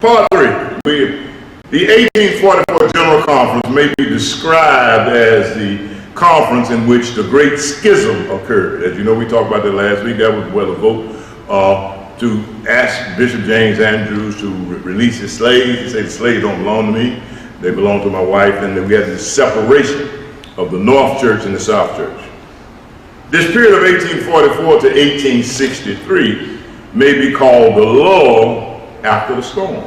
Part 3. The 1844 General Conference may be described as the conference in which the Great Schism occurred. As you know, we talked about that last week. That was where the vote to ask Bishop James Andrews to release his slaves. He said, the slaves don't belong to me, they belong to my wife. And then we had this separation of the North Church and the South Church. This period of 1844 to 1863 may be called the lull after the storm.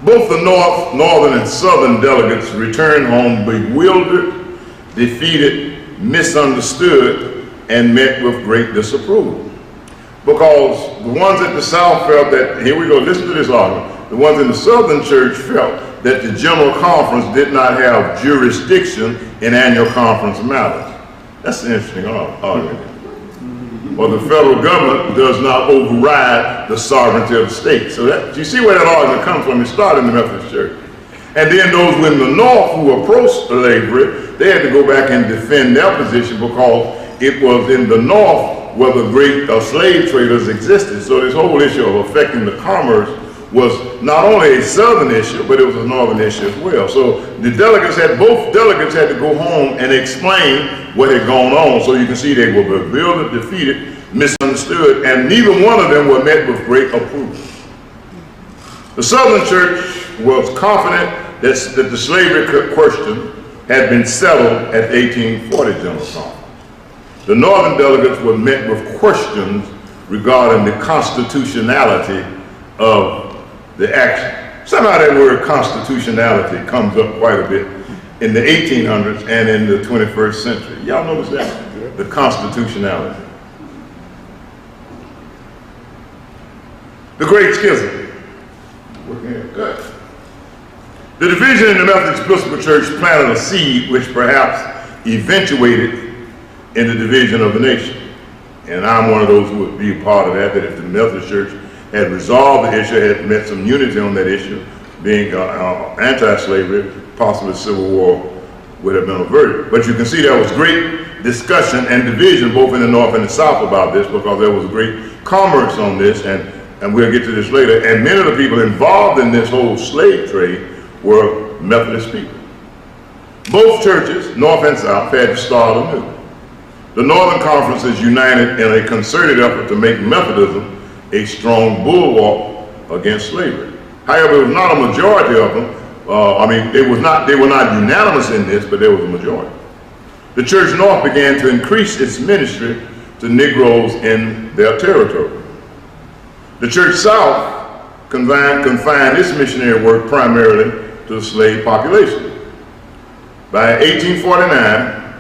Both the northern and southern delegates returned home bewildered, defeated, misunderstood, and met with great disapproval. Because the ones at the South felt that, here we go, listen to this argument, the ones in the Southern church felt that the General Conference did not have jurisdiction in annual conference matters. That's an interesting argument. Or the federal government does not override the sovereignty of the state. So that, you see where that argument comes from. It started in the Methodist Church. And then those in the North who opposed slavery, they had to go back and defend their position because it was in the North where the great slave traders existed. So this whole issue of affecting the commerce was not only a Southern issue, but it was a Northern issue as well. So the both delegates had to go home and explain what had gone on. So you can see they were bewildered, defeated, misunderstood, and neither one of them were met with great approval. The Southern church was confident that the slavery question had been settled at the 1840 General Conference. The Northern delegates were met with questions regarding the constitutionality of the action. Somehow that word constitutionality comes up quite a bit in the 1800s and in the 21st century. Y'all notice that? The constitutionality. The Great Schism. Good. The division in the Methodist Episcopal Church planted a seed which perhaps eventuated in the division of the nation. And I'm one of those who would be a part of that if the Methodist Church had resolved the issue, had met some unity on that issue, being anti-slavery, possibly Civil War would have been averted. But you can see there was great discussion and division both in the North and the South about this because there was great commerce on this, and we'll get to this later. And many of the people involved in this whole slave trade were Methodist people. Both churches, North and South, had to start anew. The Northern Conference is united in a concerted effort to make Methodism a strong bulwark against slavery. However, it was not a majority of them. They were not unanimous in this, but there was a majority. The Church North began to increase its ministry to Negroes in their territory. The Church South confined its missionary work primarily to the slave population. By 1849,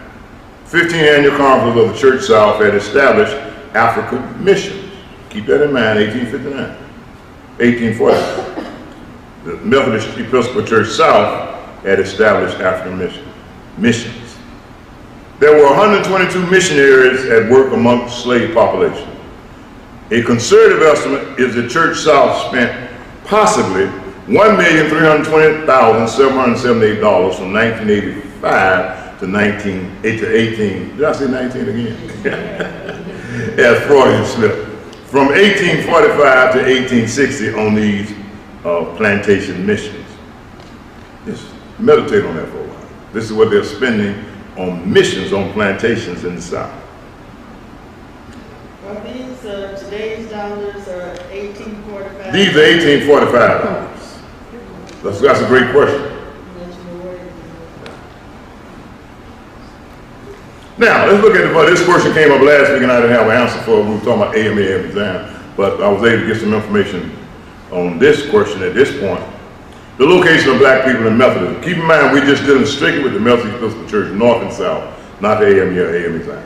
15 annual conferences of the Church South had established African missions. Keep that in mind, 1859, 1840. The Methodist Episcopal Church South had established African missions. There were 122 missionaries at work among the slave population. A conservative estimate is the Church South spent possibly $1,320,778 from 1985 to 18. Did I say 19 again? As Freudian slip. From 1845 to 1860 on these plantation missions. Just meditate on that for a while. This is what they're spending on missions on plantations in the South. Are these today's dollars are 1845? These are 1845 dollars. That's a great question. Now, let's look at this question came up last week and I didn't have an answer for it. We were talking about AMA exam, but I was able to get some information on this question at this point. The location of black people in Methodism. Keep in mind, we're just dealing strictly with the Methodist Episcopal Church, North and South, not the AMA or AM exam.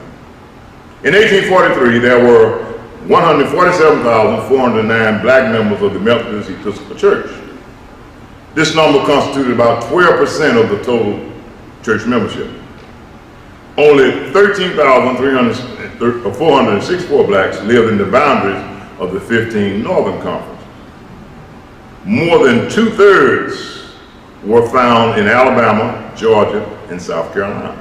In 1843, there were 147,409 black members of the Methodist Episcopal Church. This number constituted about 12% of the total church membership. Only 13,464 blacks lived in the boundaries of the 15 Northern Conference. More than 2/3 were found in Alabama, Georgia, and South Carolina.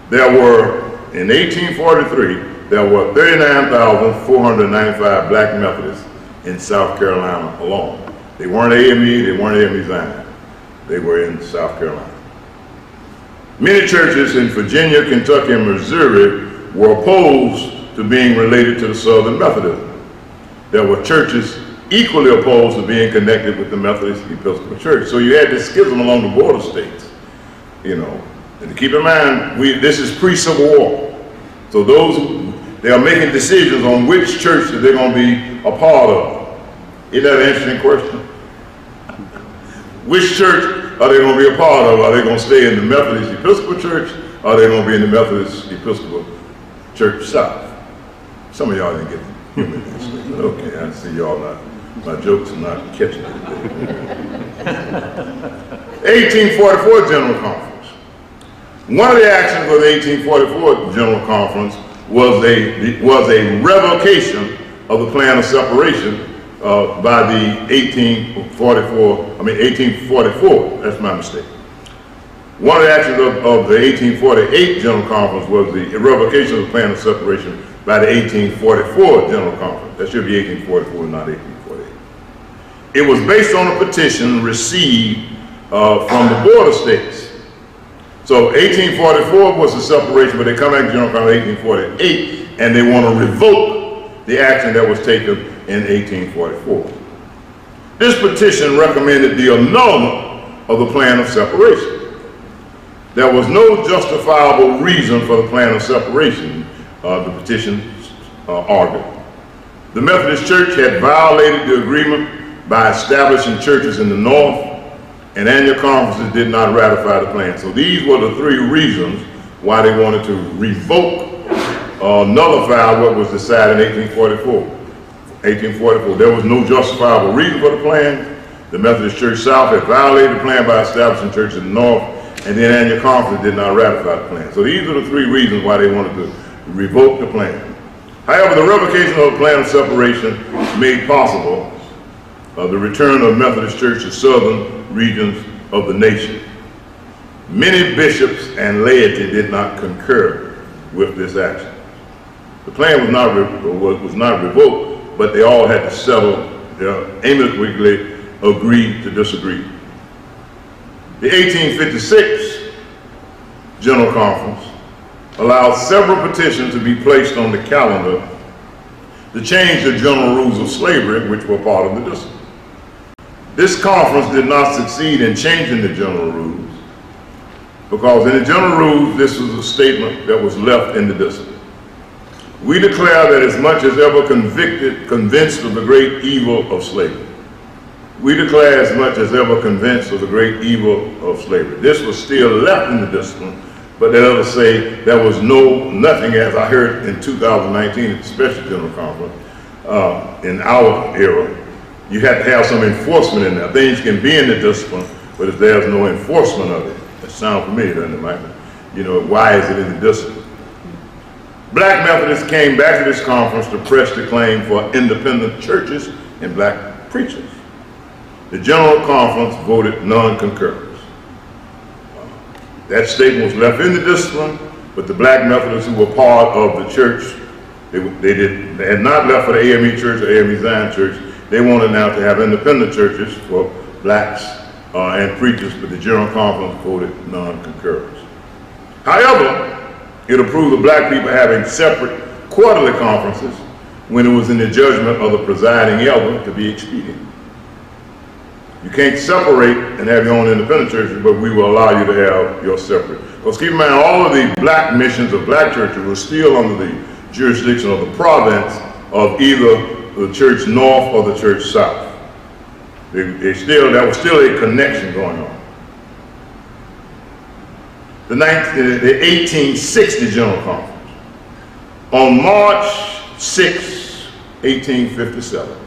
In 1843, there were 39,495 black Methodists in South Carolina alone. They weren't AME, they weren't AME Zion. They were in South Carolina. Many churches in Virginia, Kentucky, and Missouri were opposed to being related to the Southern Methodism. There were churches equally opposed to being connected with the Methodist Episcopal Church. So you had this schism along the border states, you know. And keep in mind, this is pre-Civil War. So they are making decisions on which church that they're going to be a part of. Isn't that an interesting question? Which church are they going to be a part of? Are they going to stay in the Methodist Episcopal Church? Or are they going to be in the Methodist Episcopal Church South? Some of y'all didn't get the humor in this thing, but okay, I see y'all not, my jokes are not catching it today. 1844 General Conference. One of the actions of the 1844 General Conference was a revocation of the plan of separation by the 1844, that's my mistake. One of the actions of the 1848 General Conference was the revocation of the plan of separation by the 1844 General Conference. That should be 1844, not 1848. It was based on a petition received from the border states. So 1844 was the separation, but they come back to General Conference 1848, and they want to revoke the action that was taken in 1844. This petition recommended the annulment of the plan of separation. There was no justifiable reason for the plan of separation, the petition argued. The Methodist Church had violated the agreement by establishing churches in the North, and annual conferences did not ratify the plan. So these were the three reasons why they wanted to revoke or nullify what was decided in 1844. There was no justifiable reason for the plan. The Methodist Church South had violated the plan by establishing churches in the North, and then annual conference did not ratify the plan. So these are the three reasons why they wanted to revoke the plan. However, the revocation of the plan of separation made possible the return of Methodist Church to southern regions of the nation. Many bishops and laity did not concur with this action. The plan was not revoked, but they all had to settle, amicably agree to disagree. The 1856 General Conference allowed several petitions to be placed on the calendar to change the general rules of slavery, which were part of the discipline. This conference did not succeed in changing the general rules, because in the general rules, this was a statement that was left in the discipline. We declare that as much as ever convinced of the great evil of slavery. We declare as much as ever convinced of the great evil of slavery. This was still left in the discipline, but they others say there was nothing, as I heard in 2019 at the Special General Conference, in our era, you have to have some enforcement in there. Things can be in the discipline, but if there's no enforcement of it, that sounds familiar, doesn't it, Michael? You know, why is it in the discipline? Black Methodists came back to this conference to press the claim for independent churches and black preachers. The General Conference voted non-concurrence. That statement was left in the discipline, but the black Methodists who were part of the church, they had not left for the AME Church or AME Zion Church. They wanted now to have independent churches for blacks and preachers, but the General Conference voted non-concurrence. However, it approved of black people having separate quarterly conferences when it was in the judgment of the presiding elder to be expedient. You can't separate and have your own independent churches, but we will allow you to have your separate. Because keep in mind, all of the black missions of black churches were still under the jurisdiction of the province of either the church north or the church south. There was still a connection going on. The 1860 General Conference. On March 6, 1857,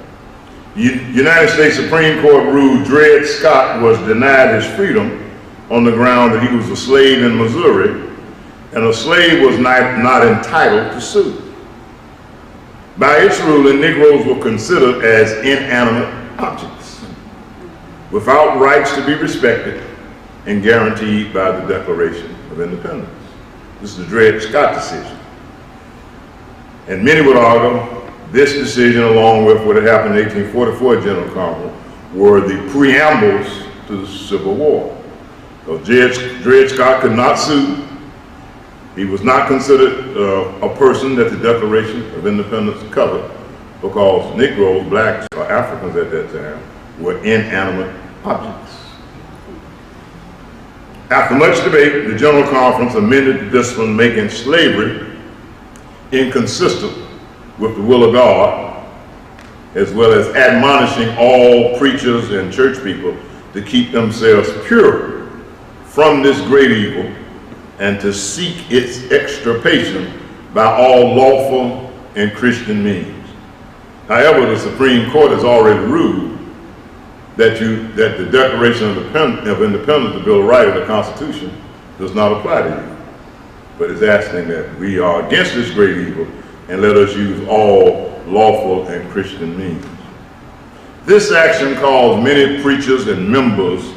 the United States Supreme Court ruled Dred Scott was denied his freedom on the ground that he was a slave in Missouri, and a slave was not entitled to sue. By its ruling, Negroes were considered as inanimate objects, without rights to be respected and guaranteed by the Declaration of Independence. This is the Dred Scott decision. And many would argue This decision, along with what had happened in the 1844 General Conference, were the preambles to the Civil War. So Dred Scott could not sue. He was not considered a person that the Declaration of Independence covered, because Negroes, blacks, or Africans at that time were inanimate objects. After much debate, the General Conference amended the discipline, making slavery inconsistent with the will of God, as well as admonishing all preachers and church people to keep themselves pure from this great evil and to seek its extirpation by all lawful and Christian means. However, the Supreme Court has already ruled that the Declaration of Independence, the Bill of Rights, the Constitution, does not apply to you. But it's asking that we are against this great evil and let us use all lawful and Christian means. This action caused many preachers and members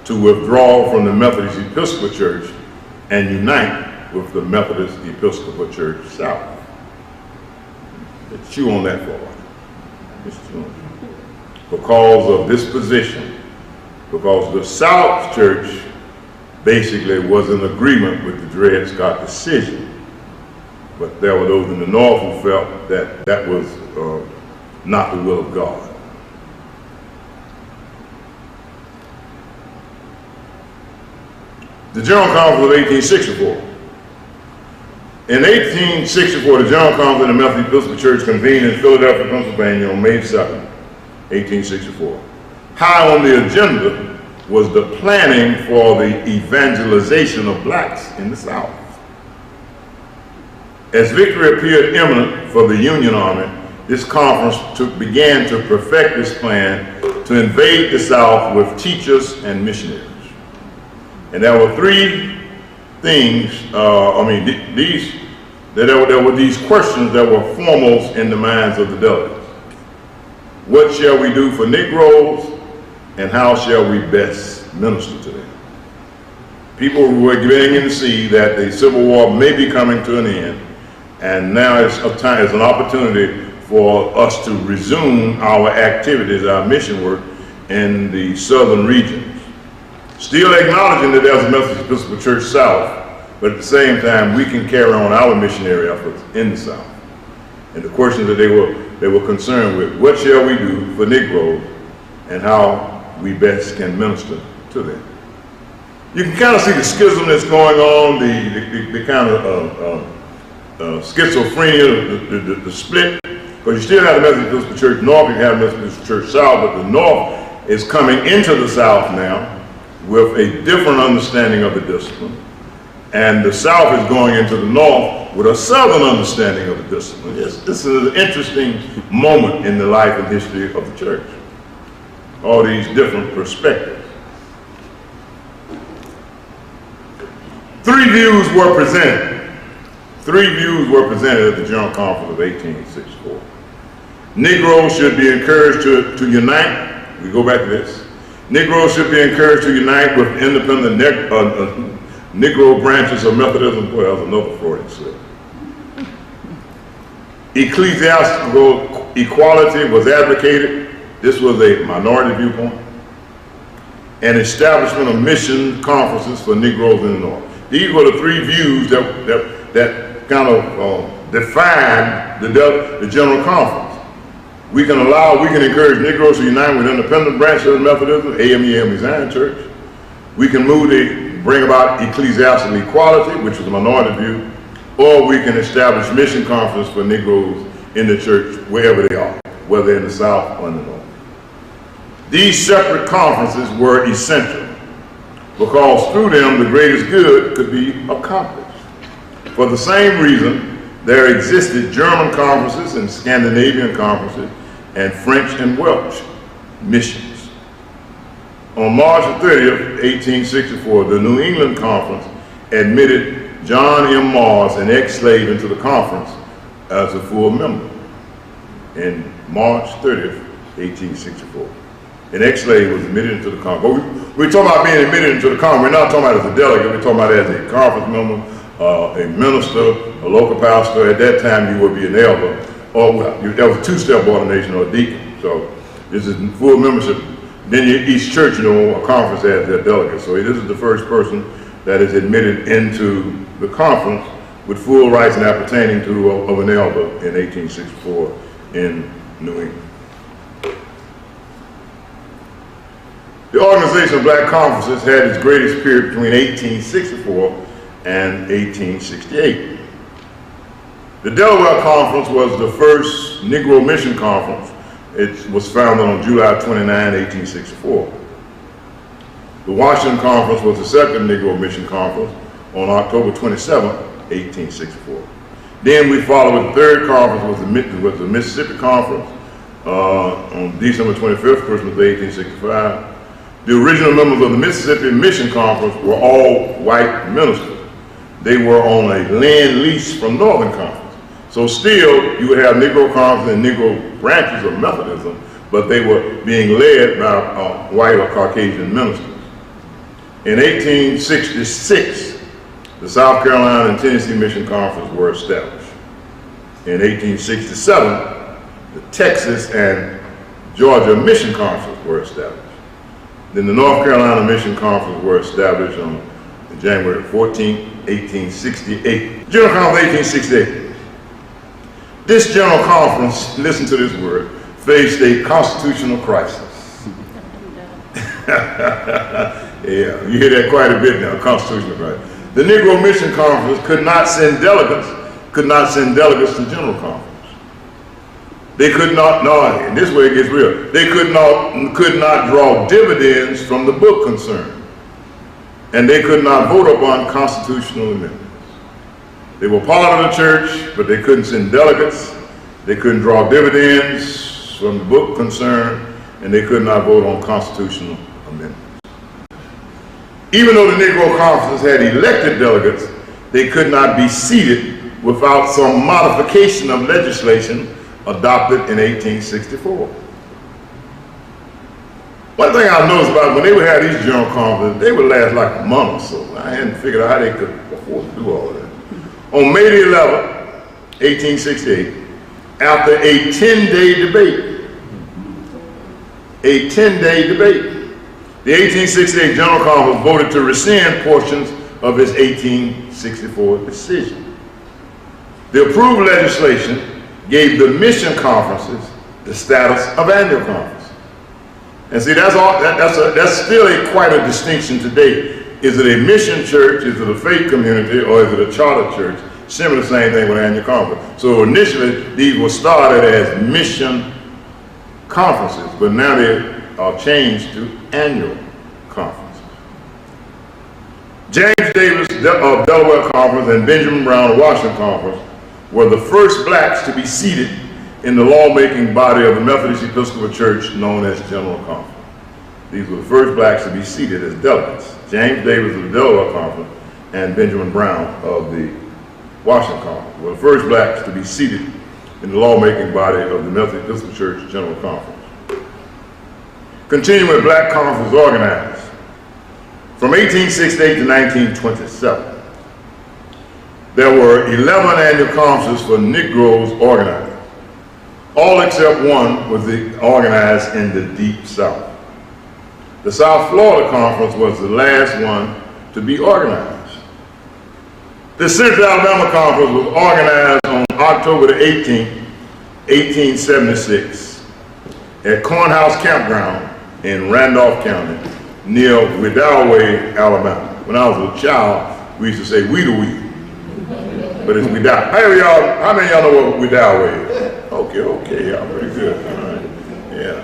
to withdraw from the Methodist Episcopal Church and unite with the Methodist Episcopal Church South. Let's chew on that for a while. Because of this position, because the South Church basically was in agreement with the Dred Scott decision, but there were those in the North who felt that that was not the will of God. The General Conference of 1864. In 1864, the General Conference of the Methodist Episcopal Church convened in Philadelphia, Pennsylvania on May 2nd, 1864. High on the agenda was the planning for the evangelization of blacks in the South. As victory appeared imminent for the Union Army, this conference began to perfect this plan to invade the South with teachers and missionaries. And there were three things, there were these questions that were foremost in the minds of the delegates. What shall we do for Negroes, and how shall we best minister to them? People were beginning to see that the Civil War may be coming to an end, and now it's an opportunity for us to resume our activities, our mission work in the southern regions. Still acknowledging that there's a Methodist Episcopal Church South, but at the same time, we can carry on our missionary efforts in the South. And the questions that they were concerned with: what shall we do for Negroes, and how we best can minister to them? You can kind of see the schism that's going on, the kind of schizophrenia, the split, because you still have the Methodist Episcopal Church North, you have the Methodist Episcopal Church South, but the North is coming into the South now with a different understanding of the discipline. And the South is going into the North with a Southern understanding of the discipline. This is an interesting moment in the life and history of the church. All these different perspectives. Three views were presented at the General Conference of 1864. Negroes should be encouraged to unite. We go back to this. Negroes should be encouraged to unite with independent Negro branches of Methodism. Well, that was another Freudian slip. Ecclesiastical equality was advocated. This was a minority viewpoint. And establishment of mission conferences for Negroes in the North. These were the three views that kind of defined the General Conference. We can encourage Negroes to unite with independent branches of Methodism, AME Zion Church. We can bring about ecclesiastical equality, which was a minority view, or we can establish mission conferences for Negroes in the church wherever they are, whether in the South or in the North. These separate conferences were essential because through them the greatest good could be accomplished. For the same reason, there existed German conferences and Scandinavian conferences and French and Welsh missions. On March 30th, 1864, the New England Conference admitted John M. Mars, an ex-slave, into the conference as a full member. In March 30th, 1864. An ex-slave was admitted into the conference. We're talking about being admitted into the conference. We're not talking about as a delegate. We're talking about as a conference member, a minister, a local pastor. At that time, you would be an elder. or well, that was a two-step ordination or a deacon. So this is full membership. Then each church, a conference has their delegates. So this is the first person that is admitted into the conference with full rights and appertaining to of an elder in 1864 in New England. The organization of black conferences had its greatest period between 1864 and 1868. The Delaware Conference was the first Negro Mission Conference. It was founded on July 29, 1864. The Washington Conference was the second Negro Mission Conference on October 27, 1864. Then we followed with the third conference was the Mississippi Conference on December 25th, Christmas Day, 1865. The original members of the Mississippi Mission Conference were all white ministers. They were on a land lease from Northern Conference. So still, you would have Negro Conference and Negro branches of Methodism, but they were being led by white or Caucasian ministers. In 1866, the South Carolina and Tennessee Mission Conference were established. In 1867, the Texas and Georgia Mission Conference were established. Then the North Carolina Mission Conference were established on January 14, 1868. General Conference 1868. This General Conference, listen to this word, faced a constitutional crisis. Yeah, you hear that quite a bit now, constitutional crisis. The Negro Mission Conference could not send delegates to General Conference. They could not, no, and this way it gets real, they could not draw dividends from the book concern. And they could not vote upon constitutional amendments. They were part of the church, but they couldn't send delegates. They couldn't draw dividends from the book concern, and they could not vote on constitutional amendments. Even though the Negro Conferences had elected delegates, they could not be seated without some modification of legislation adopted in 1864. One thing I noticed about when they would have these general conferences, they would last like a month or so. I hadn't figured out how they could afford to do all of that. On May the 11th, 1868, after a 10-day debate, the 1868 General Conference voted to rescind portions of its 1864 decision. The approved legislation gave the mission conferences the status of annual conference. And see, that's still quite a distinction today. Is it a mission church, is it a faith community, or is it a charter church? Similar the same thing with annual conference. So initially, these were started as mission conferences, but now they are changed to annual conferences. James Davis of Delaware Conference and Benjamin Brown of Washington Conference were the first blacks to be seated in the lawmaking body of the Methodist Episcopal Church known as General Conference. These were the first blacks to be seated as delegates. James Davis of the Delaware Conference and Benjamin Brown of the Washington Conference were the first blacks to be seated in the lawmaking body of the Methodist Episcopal Church General Conference. Continuing with black conferences organized. From 1868 to 1927, there were 11 annual conferences for Negroes organized. All except one was organized in the Deep South. The South Florida Conference was the last one to be organized. The Central Alabama Conference was organized on October the 18th, 1876 at Cornhouse Campground in Randolph County near Wedowee, Alabama. When I was a child, we used to say Wedowee, but it's Wedowee. How many of y'all know what Wedowee is? Okay, y'all pretty good. All right. Yeah.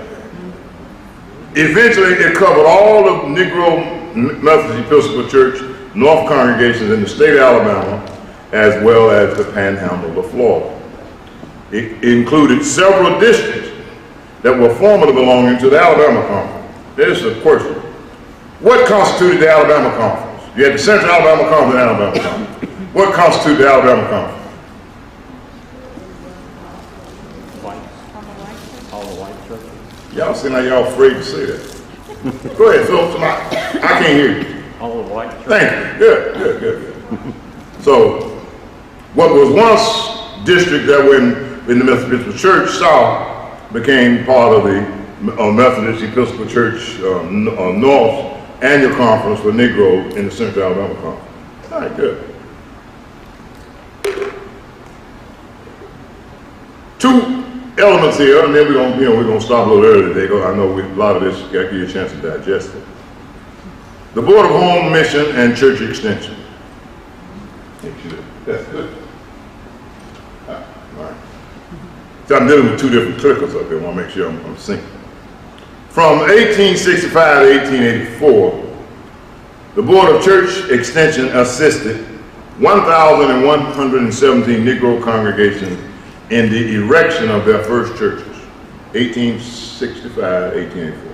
Eventually, it covered all of Negro Methodist Episcopal Church North congregations in the state of Alabama, as well as the Panhandle of Florida. It included several districts that were formerly belonging to the Alabama Conference. There's a question. What constituted the Alabama Conference? You had the Central Alabama Conference and Alabama Conference. What constituted the Alabama Conference? All the white churches. Y'all seem like y'all afraid to say that. Go ahead, Philip. I can't hear you. All the white churches. Thank you. Good. So, what was once districts that were in in the Methodist Episcopal Church South became part of the Methodist Episcopal Church North Annual Conference for Negroes in the Central Alabama Conference. All right, good. Two elements here, and then we're gonna stop a little early today because I know a lot of this got to give you a chance to digest it. The Board of Home Mission and Church Extension. That's good. All right. So I'm dealing with two different clickers up here. I want to make sure I'm syncing. From 1865 to 1884, the Board of Church Extension assisted 1,117 Negro congregations in the erection of their first churches, 1865, 1884.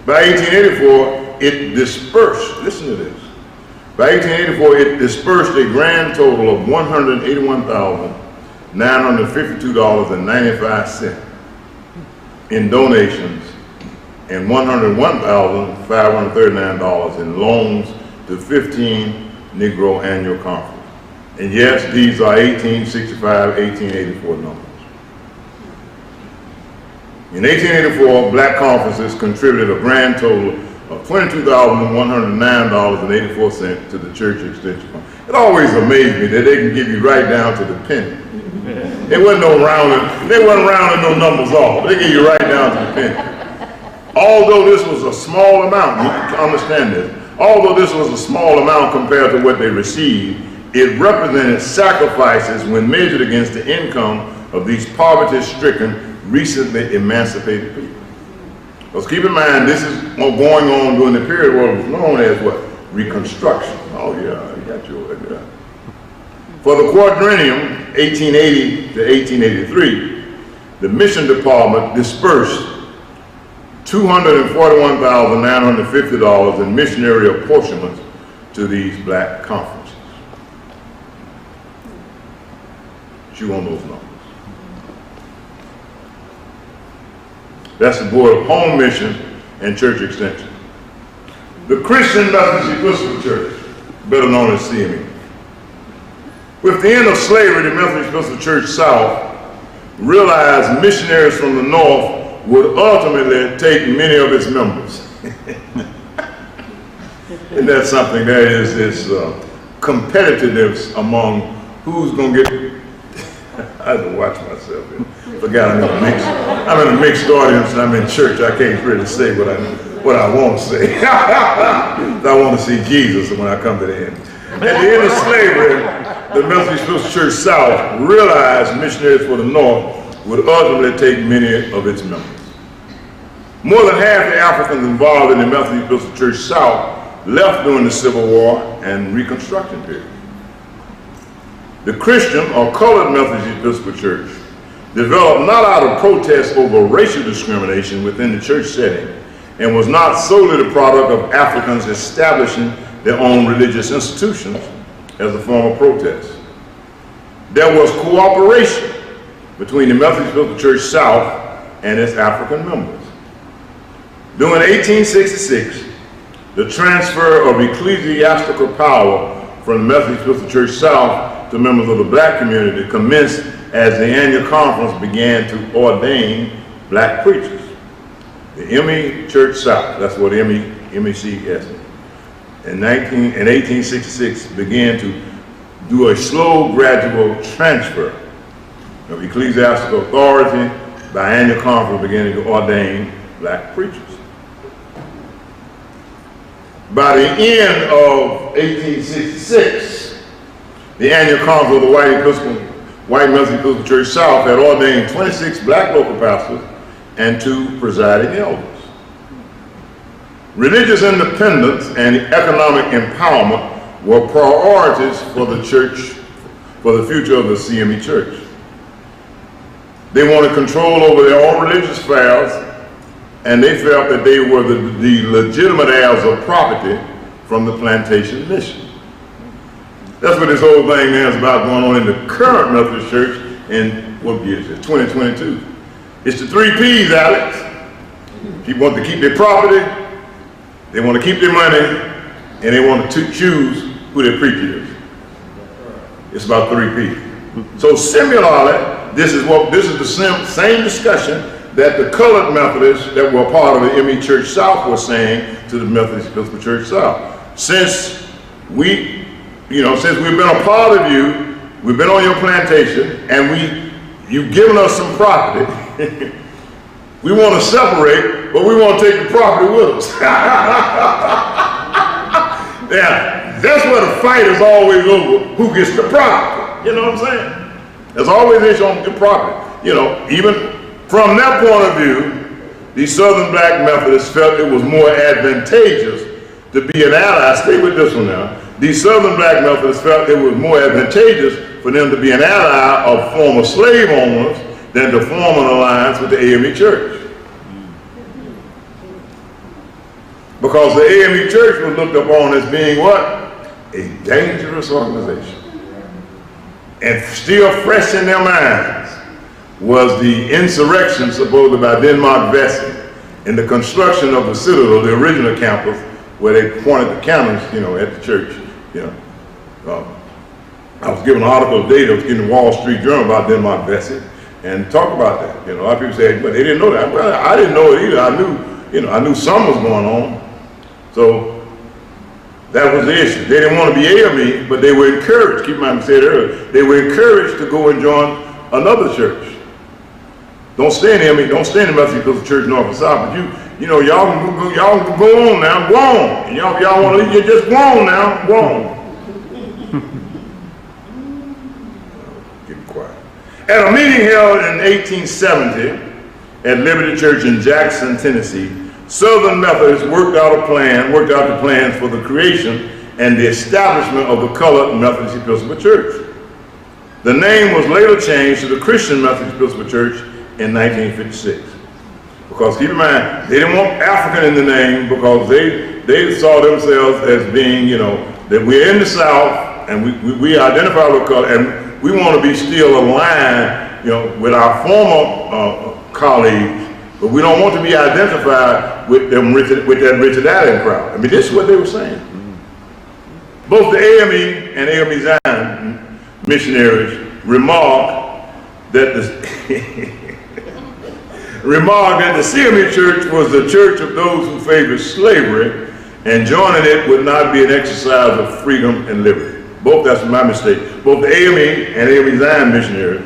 By 1884, it dispersed, listen to this, by 1884, it dispersed a grand total of $181,952.95 in donations and $101,539 in loans to 15 Negro annual conferences. And yes, these are 1865, 1884 numbers. In 1884, black conferences contributed a grand total of $22,109.84 to the church extension fund. It always amazed me that they can give you right down to the penny. They wasn't rounding no numbers off. They give you right down to the penny. Although this was a small amount, you can understand this. Although this was a small amount compared to what they received, it represented sacrifices when measured against the income of these poverty-stricken, recently emancipated people. Because keep in mind, this is going on during the period what was known as what? Reconstruction. Oh yeah, you got you over there. For the quadrennium, 1880 to 1883, the mission department dispersed $241,950 in missionary apportionments to these black conferences. Chew on those numbers. That's the Board of Home Mission and Church Extension. The Christian Methodist Episcopal Church, better known as CME. With the end of slavery, the Methodist Episcopal Church South realized missionaries from the North would ultimately take many of its members. And that's something, there is this competitiveness among who's going to get, I have to watch myself here. Forgot I'm in a mixed audience and I'm in church. I can't really say what I want to say. I want to see Jesus when I come to the end. At the end of slavery, the Methodist Episcopal Church South realized missionaries for the North would ultimately take many of its members. More than half the Africans involved in the Methodist Episcopal Church South left during the Civil War and Reconstruction period. The Christian or colored Methodist Episcopal Church developed not out of protest over racial discrimination within the church setting and was not solely the product of Africans establishing their own religious institutions as a form of protest. There was cooperation between the Methodist Episcopal Church South and its African members. During 1866, the transfer of ecclesiastical power from the Methodist Episcopal Church South to members of the black community commenced as the annual conference began to ordain black preachers. The ME Church South, that's what MEC is, in 1866 began to do a slow, gradual transfer of ecclesiastical authority by annual conference beginning to ordain black preachers. By the end of 1866, the annual conference of the White Methodist Episcopal Church South had ordained 26 black local pastors and 2 presiding elders. Religious independence and economic empowerment were priorities for the church, for the future of the CME Church. They wanted control over their own religious affairs, and they felt that they were the legitimate heirs of property from the plantation mission. That's what this whole thing is about going on in the current Methodist Church in, what year is it, 2022. It's the 3 P's, Alex. People want to keep their property, they want to keep their money, and they want to choose who their preacher is. It's about 3 P's. So similarly, this is the same discussion that the colored Methodists that were part of the ME Church South were saying to the Methodist Episcopal Church South. Since we've been a part of you, we've been on your plantation, and you've given us some property. We want to separate, but we want to take the property with us. Yeah, that's where the fight is always over. Who gets the property? You know what I'm saying? There's always an issue on the property. You know, even from that point of view, the Southern Black Methodists felt it was more advantageous to be an ally. Stay with this one now. The Southern Black Methodists felt it was more advantageous for them to be an ally of former slave owners than to form an alliance with the AME Church. Because the AME Church was looked upon as being what? A dangerous organization. And still fresh in their minds was the insurrection supposed by Denmark Vesey in the construction of the Citadel, the original campus, where they pointed the cannons, at the church. I was given an article today that was in the Wall Street Journal about Denmark Vesey, and talk about that. A lot of people say, but they didn't know that. Well, I didn't know it either. I knew something was going on. So that was the issue. They didn't want to be AME, but they were encouraged. Keep in mind, I said earlier, they were encouraged to go and join another church. Don't stay in AME. Don't stay in the Methodist Episcopal Church North and South. But y'all can go on now. Go on. And y'all want to leave? You just go on now. Go on. At a meeting held in 1870 at Liberty Church in Jackson, Tennessee, Southern Methodists worked out the plans for the creation and the establishment of the colored Methodist Episcopal Church. The name was later changed to the Christian Methodist Episcopal Church in 1956. Because keep in mind, they didn't want African in the name because they saw themselves as being, that we're in the South and we identify with color, and we want to be still aligned, with our former colleagues, but we don't want to be identified with them with that Richard Allen crowd. I mean, this is what they were saying. Both the AME and AME Zion missionaries remarked that the CME Church was the church of those who favored slavery, and joining it would not be an exercise of freedom and liberty. That's my mistake. Both the AME and AME Zion missionaries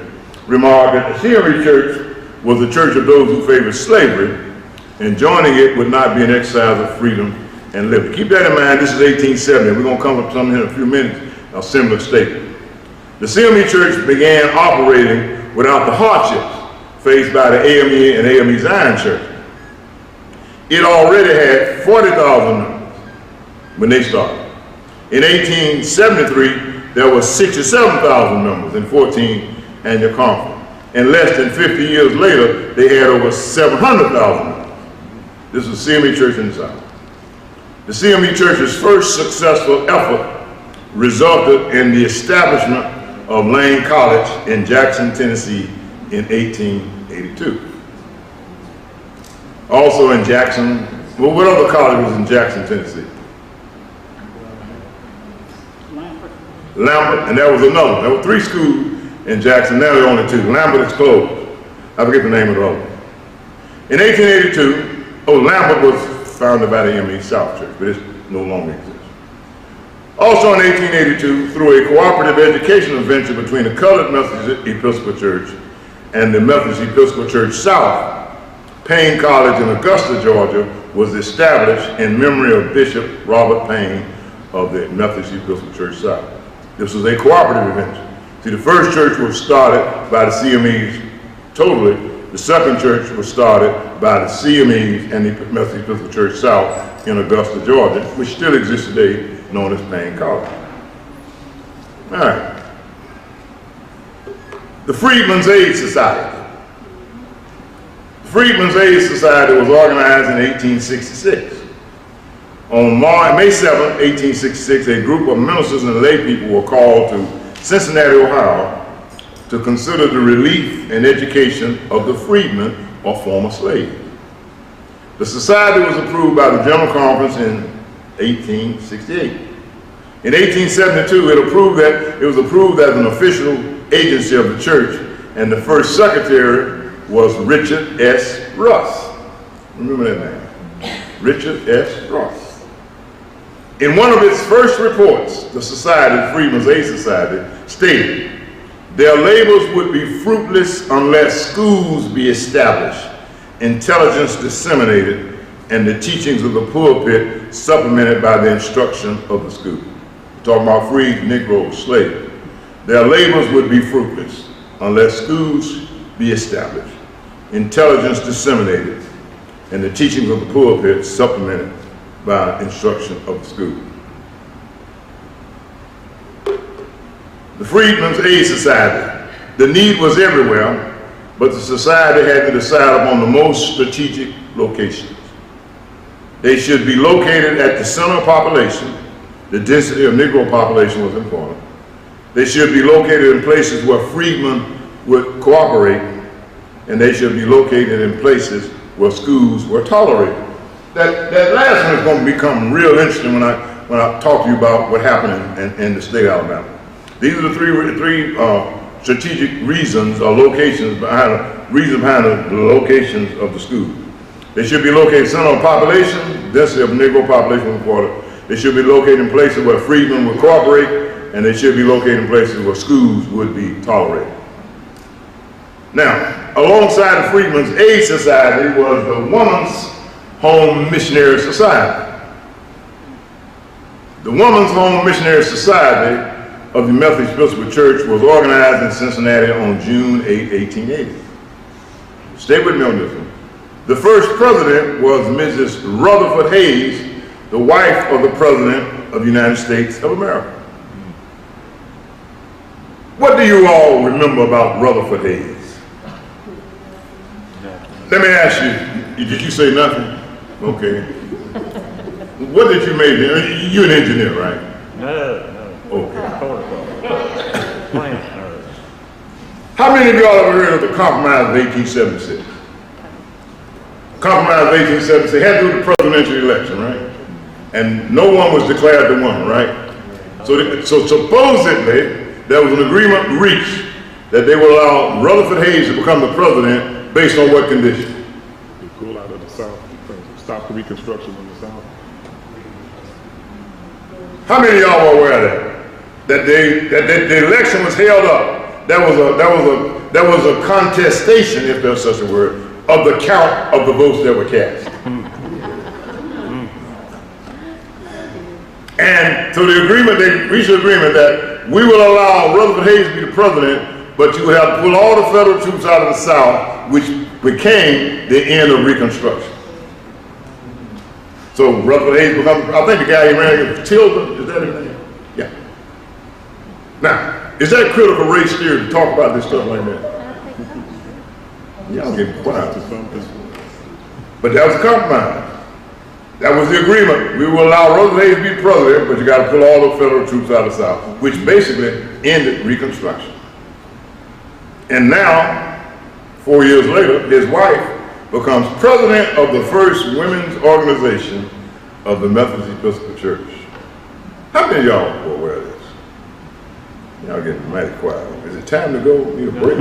remarked that the CME Church was the church of those who favored slavery, and joining it would not be an exercise of freedom and liberty. Keep that in mind. This is 1870. We're going to come up with something in a few minutes, a similar statement. The CME Church began operating without the hardships faced by the AME and AME Zion Church. It already had 40,000 members when they started. In 1873, there were 67,000 members in 14 annual conference. And less than 50 years later, they had over 700,000 members. This was CME Church in the South. The CME Church's first successful effort resulted in the establishment of Lane College in Jackson, Tennessee in 1882. Also in Jackson, what other college was in Jackson, Tennessee? Lambert, and there was another. There were 3 schools in Jackson. Now there are only 2. Lambert is closed. I forget the name of the other. In 1882, Lambert was founded by the ME South Church, but it no longer exists. Also in 1882, through a cooperative educational venture between the Colored Methodist Episcopal Church and the Methodist Episcopal Church South, Payne College in Augusta, Georgia, was established in memory of Bishop Robert Payne of the Methodist Episcopal Church South. This was a cooperative venture. See, the first church was started by the CMEs totally. The second church was started by the CMEs and the Methodist Episcopal Church South in Augusta, Georgia, which still exists today, known as Payne College. All right. The Freedmen's Aid Society. The Freedmen's Aid Society was organized in 1866. On May 7, 1866, a group of ministers and lay people were called to Cincinnati, Ohio, to consider the relief and education of the freedmen or former slaves. The society was approved by the General Conference in 1868. In 1872, it was approved as an official agency of the church and the first secretary was Richard S. Russ. Remember that name, Richard S. Russ. In one of its first reports, the society, Freedmen's Aid Society, stated, their labors would be fruitless unless schools be established, intelligence disseminated, and the teachings of the pulpit supplemented by the instruction of the school. We're talking about freed Negro slaves. Their labors would be fruitless unless schools be established, intelligence disseminated, and the teachings of the pulpit supplemented by instruction of the school. The Freedmen's Aid Society. The need was everywhere, but the society had to decide upon the most strategic locations. They should be located at the center of population. The density of Negro population was important. They should be located in places where freedmen would cooperate, and they should be located in places where schools were tolerated. That last one is going to become real interesting when I talk to you about what happened in the state of Alabama. These are the three strategic reasons or locations behind the locations of the school. They should be located center of population, density of Negro population was important. They should be located in places where freedmen would cooperate, and they should be located in places where schools would be tolerated. Now, alongside the Freedmen's Aid Society was the Woman's Home Missionary Society. The Woman's Home Missionary Society of the Methodist Episcopal Church was organized in Cincinnati on June 8, 1880. Stay with me on this one. The first president was Mrs. Rutherford Hayes, the wife of the President of the United States of America. What do you all remember about Rutherford Hayes? Let me ask you, did you say nothing? Okay. What did you major in? You're an engineer, right? No. Okay. Plant. How many of y'all ever heard of the Compromise of 1876? Compromise of 1876 had to do with the presidential election, right? And no one was declared the winner, right? So supposedly, there was an agreement reached that they would allow Rutherford Hayes to become the president based on what condition? They pull out of the South, stop the Reconstruction in the South. How many of y'all were aware of that? That the election was held up. There was a contestation, if there's such a word, of the count of the votes that were cast. And so they reached an agreement that we will allow Rutherford Hayes to be the president, but you would have to pull all the federal troops out of the South, which became the end of Reconstruction. So Rutherford Hayes becomes, I think the guy he ran against, Tilden, is that his name? Yeah. Now, is that critical race theory to talk about this stuff like that? Y'all getting quiet. But that was a compromise. That was the agreement. We will allow Rutherford Hayes to be president, but you got to pull all the federal troops out of the South, which basically ended Reconstruction. And now, 4 years later, his wife becomes president of the first women's organization of the Methodist Episcopal Church. How many of y'all were aware of this? Y'all getting mighty quiet. Is it time to go? Need a break?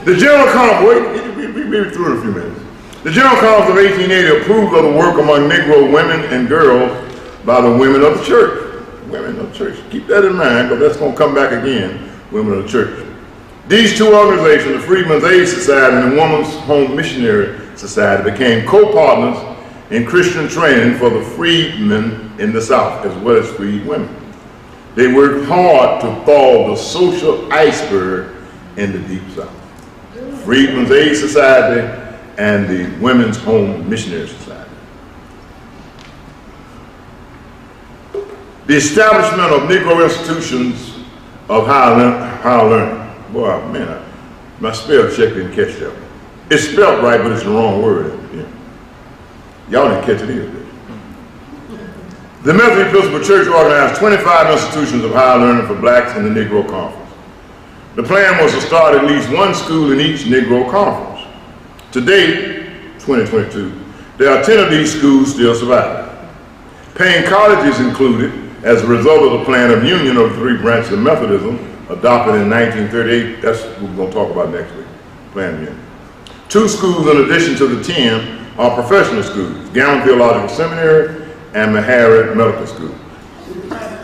The General Conference, we'll be through in a few minutes. The General Conference of 1880 approved of the work among Negro women and girls by the women of the church. Women of the church. Keep that in mind, because that's going to come back again, women of the church. These two organizations, the Freedmen's Aid Society and the Woman's Home Missionary Society, became co-partners in Christian training for the freedmen in the South, as well as freed women. They worked hard to thaw the social iceberg in the Deep South. Freedmen's Aid Society and the Women's Home Missionary Society. The establishment of Negro institutions of higher learning. Boy, man, my spell check didn't catch that one. It's spelled right, but it's the wrong word. Yeah. Y'all didn't catch it either, did you? The Methodist Episcopal Church organized 25 institutions of higher learning for blacks in the Negro Conference. The plan was to start at least one school in each Negro Conference. Today, 2022, there are 10 of these schools still surviving. Payne College is included as a result of the plan of union of the three branches of Methodism, adopted in 1938. That's what we're going to talk about next week. Plan unit. 2 schools in addition to the 10 are professional schools, Gammon Theological Seminary and Meharry Medical School.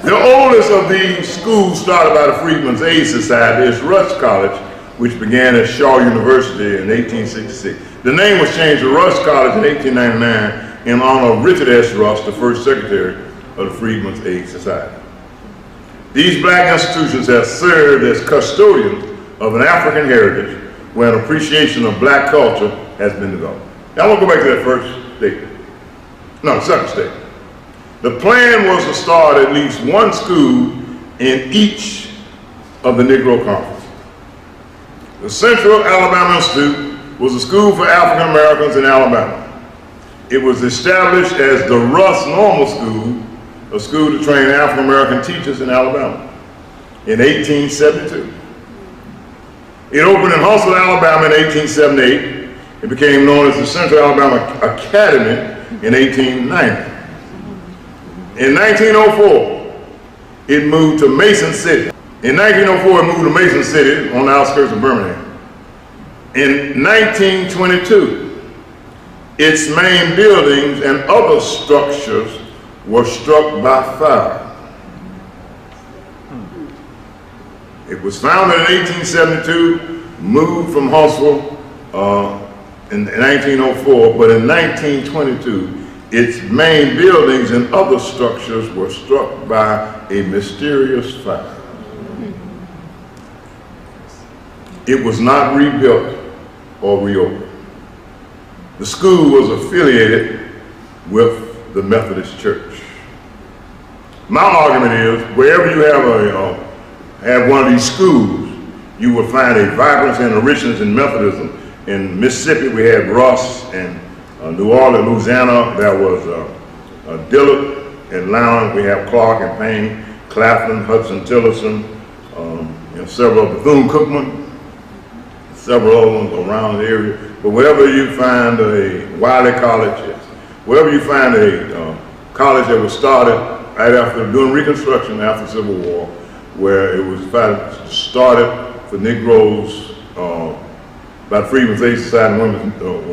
The oldest of these schools started by the Freedmen's Aid Society is Rush College, which began at Shaw University in 1866. The name was changed to Rush College in 1899 in honor of Richard S. Rush, the first secretary of the Freedmen's Aid Society. These black institutions have served as custodians of an African heritage where an appreciation of black culture has been developed. Now I want to go back to that first statement. No, second statement. The plan was to start at least one school in each of the Negro Conferences. The Central Alabama Institute was a school for African Americans in Alabama. It was established as the Russ Normal School, a school to train African American teachers in Alabama, in 1872. It opened in Huntsville, Alabama in 1878. It became known as the Central Alabama Academy in 1890. In 1904, it moved to Mason City. In 1904, it moved to Mason City on the outskirts of Birmingham. In 1922, its main buildings and other structures were struck by fire. It was founded in 1872, moved from Huntsville in 1904, but in 1922, its main buildings and other structures were struck by a mysterious fire. It was not rebuilt or reopened. The school was affiliated with the Methodist Church. My argument is, wherever you have one of these schools, you will find a vibrancy and a richness in Methodism. In Mississippi, we had Ross, and New Orleans, Louisiana, there was Dillard and Lowndes. We have Clark and Payne, Claflin, Hudson Tillotson, several Bethune-Cookman, several other ones around the area. But wherever you find a Wiley College, yes. Wherever you find a college that was started right after doing Reconstruction after the Civil War, where it was started for Negroes by the Freedmen's Aid Society and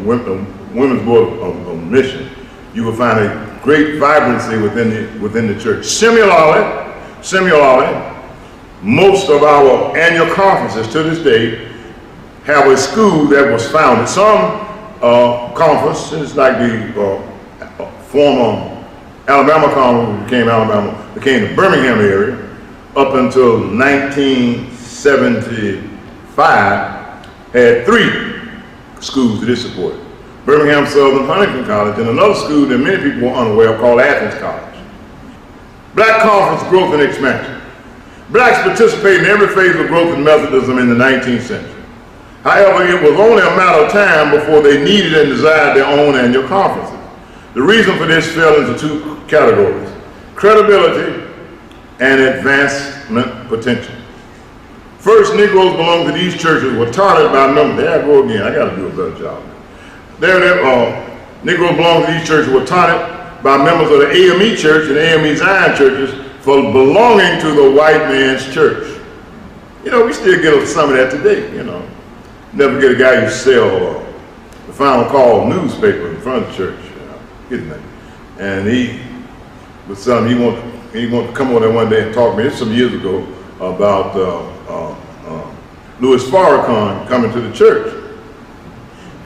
Women's Board of Mission, you will find a great vibrancy within the church. Similarly, most of our annual conferences to this day have a school that was founded. Some conferences, like the former Alabama Conference, became the Birmingham area, up until 1975, had 3 schools that it supported. Birmingham Southern Huntington College, and another school that many people were unaware of called Athens College. Black conference growth and expansion. Blacks participated in every phase of growth in Methodism in the 19th century. However, it was only a matter of time before they needed and desired their own annual conferences. The reason for this fell into 2 categories: credibility and advancement potential. First, Negroes belonging to these churches were taught by members. There I go again, I gotta do a better job. Negroes belonging to these churches were taught by members of the AME Church and AME Zion churches for belonging to the white man's church. You know, we still get some of that today, you know. Never get a guy who sell the Final Call newspaper in front of the church, his name. And he was telling me he wanted to come over there one day and talk to me, this some years ago, about Louis Farrakhan coming to the church.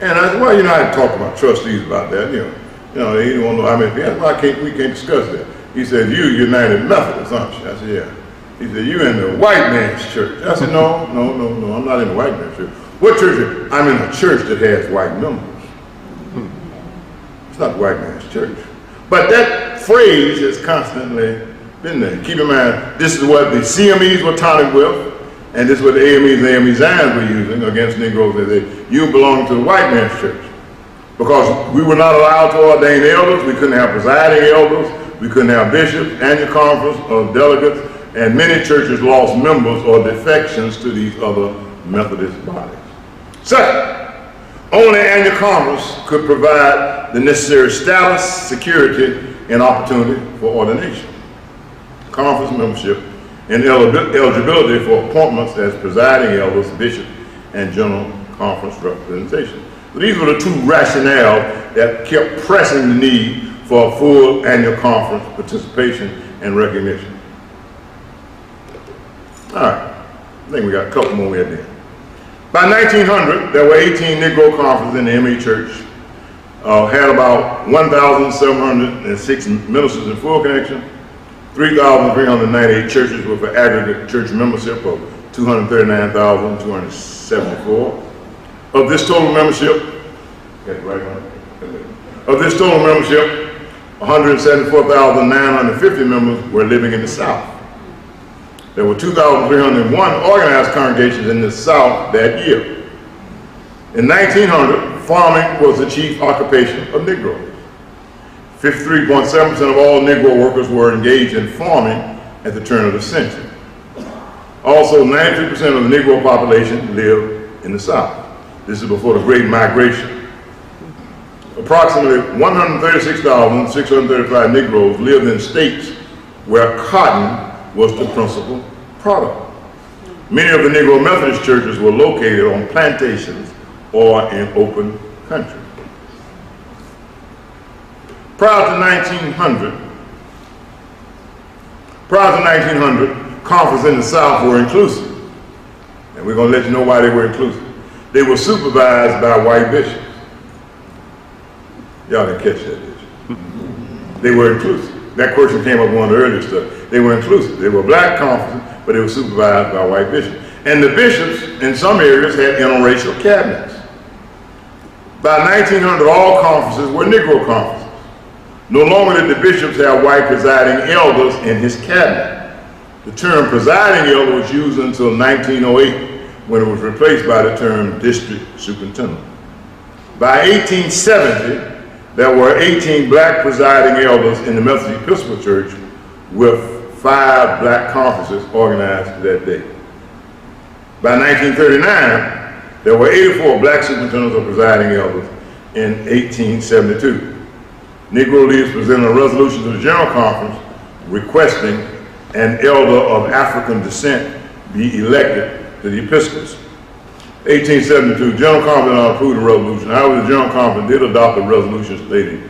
And I said, well, you know, I had talked to my trustees about that, you know, they didn't want to know how many people. Why we can't discuss that? He said, you United Methodist, aren't you? I said, yeah. He said, you in the white man's church. I said, no, I'm not in the white man's church. What church? I'm in a church that has white members. It's not the white man's church. But that phrase has constantly been there. Keep in mind, this is what the CMEs were taunted with, and this is what the AMEs and AME Zions were using against Negroes. They say, you belong to the white man's church. Because we were not allowed to ordain elders, we couldn't have presiding elders, we couldn't have bishops, annual conference of delegates, and many churches lost members or defections to these other Methodist bodies. Second, only annual conference could provide the necessary status, security, and opportunity for ordination. Conference membership and eligibility for appointments as presiding elders, bishop, and general conference representation. So these were the two rationales that kept pressing the need for a full annual conference participation and recognition. All right, I think we got a couple more at the end. By 1900, there were 18 Negro conferences in the ME Church, had about 1,706 ministers in full connection, 3,398 churches with an aggregate church membership of 239,274. Of this total membership, 174,950 members were living in the South. There were 2,301 organized congregations in the South that year. In 1900, farming was the chief occupation of Negroes. 53.7% of all Negro workers were engaged in farming at the turn of the century. Also, 93% of the Negro population lived in the South. This is before the Great Migration. Approximately 136,635 Negroes lived in states where cotton was the principal product. Many of the Negro Methodist churches were located on plantations or in open country. Prior to 1900, conferences in the South were inclusive. And we're going to let you know why they were inclusive. They were supervised by white bishops. Y'all didn't catch that, did you? They were inclusive. That question came up on the earlier stuff. They were inclusive. They were black conferences, but they were supervised by white bishops. And the bishops in some areas had interracial cabinets. By 1900, all conferences were Negro conferences. No longer did the bishops have white presiding elders in his cabinet. The term presiding elder was used until 1908, when it was replaced by the term district superintendent. By 1870, there were 18 black presiding elders in the Methodist Episcopal Church, with 5 black conferences organized that day. By 1939, there were 84 black superintendents or presiding elders in 1872. Negro leaders presented a resolution to the General Conference requesting an elder of African descent be elected to the episcopacy. 1872, General Conference approved the resolution. However, the General Conference did adopt a resolution stating,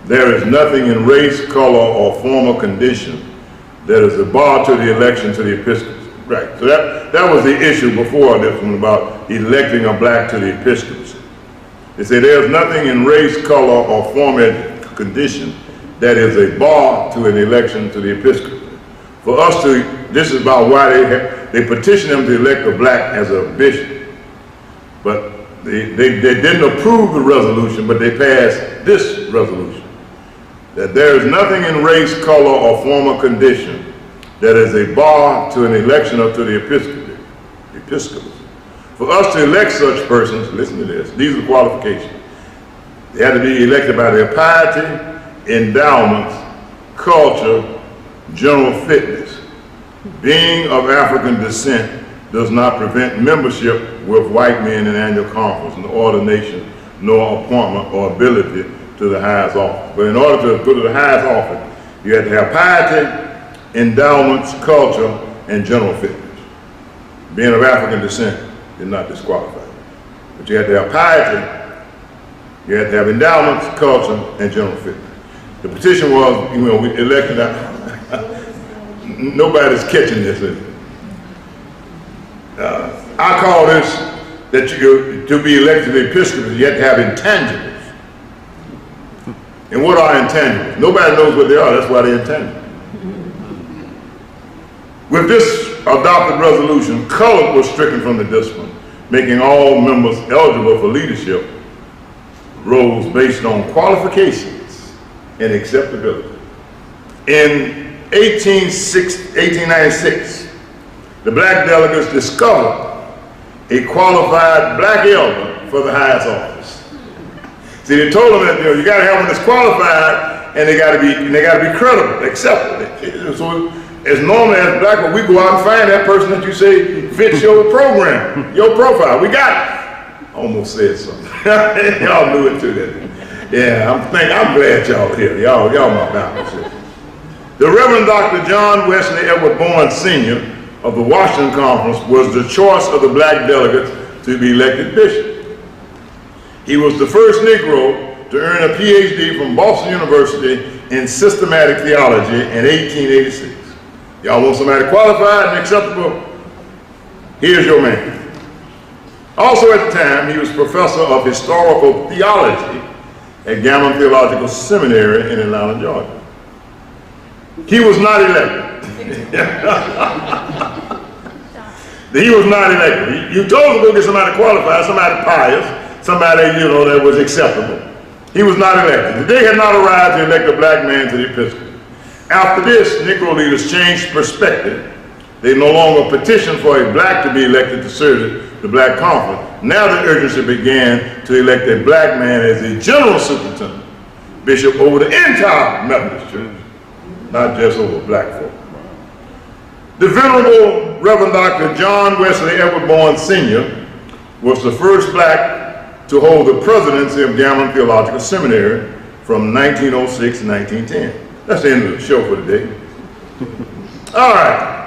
"There is nothing in race, color, or form or condition that is a bar to the election to the episcopacy." Right, so that was the issue before this one about electing a black to the episcopacy. They say there's nothing in race, color, or form or condition that is a bar to an election to the episcopacy. For us to, this is about why they petitioned them to elect a black as a bishop. But they didn't approve the resolution, but they passed this resolution. That there is nothing in race, color, or form or condition that is a bar to an election or to the episcopacy. For us to elect such persons, listen to this, these are qualifications. They had to be elected by their piety, endowments, culture, general fitness. Being of African descent does not prevent membership with white men in annual conference, nor ordination, nor appointment or ability to the highest office. But in order to go to the highest office, you have to have piety, endowments, culture, and general fitness. Being of African descent is not disqualified. But you have to have piety, you have to have endowments, culture, and general fitness. The petition was, we elected out. Nobody's catching this, is it? I call this that to be elected to the episcopate, you have to have intangibles. And what are intangibles? Nobody knows what they are, that's why they're intangible. With this adopted resolution, color was stricken from the discipline, making all members eligible for leadership roles based on qualifications and acceptability. In 1896, the black delegates discovered a qualified black elder for the highest office. See, they told them that you got to have one that's qualified, and they got to be credible, acceptable. So, as normally as black, we go out and find that person that you say fits your program, your profile. We got it. Almost said something. Y'all knew it too. That. Yeah, I'm glad y'all here. Y'all my Bible. The Reverend Dr. John Wesley Edward Bowen Sr. of the Washington Conference was the choice of the black delegates to be elected bishop. He was the first Negro to earn a PhD from Boston University in systematic theology in 1886. Y'all want somebody qualified and acceptable? Here's your man. Also at the time, he was professor of historical theology at Gammon Theological Seminary in Atlanta, Georgia. He was not elected. He was not elected. You told him to go get somebody qualified, somebody pious, somebody, that was acceptable. He was not elected. The day had not arrived to elect a black man to the episcopate. After this, Negro leaders changed perspective. They no longer petitioned for a black to be elected to serve the black conference. Now the urgency began to elect a black man as the general superintendent, bishop over the entire Methodist Church, not just over black folk. The Venerable Reverend Dr. John Wesley Edward Bowen Sr. was the first black to hold the presidency of Gammon Theological Seminary from 1906 to 1910. That's the end of the show for today. All right.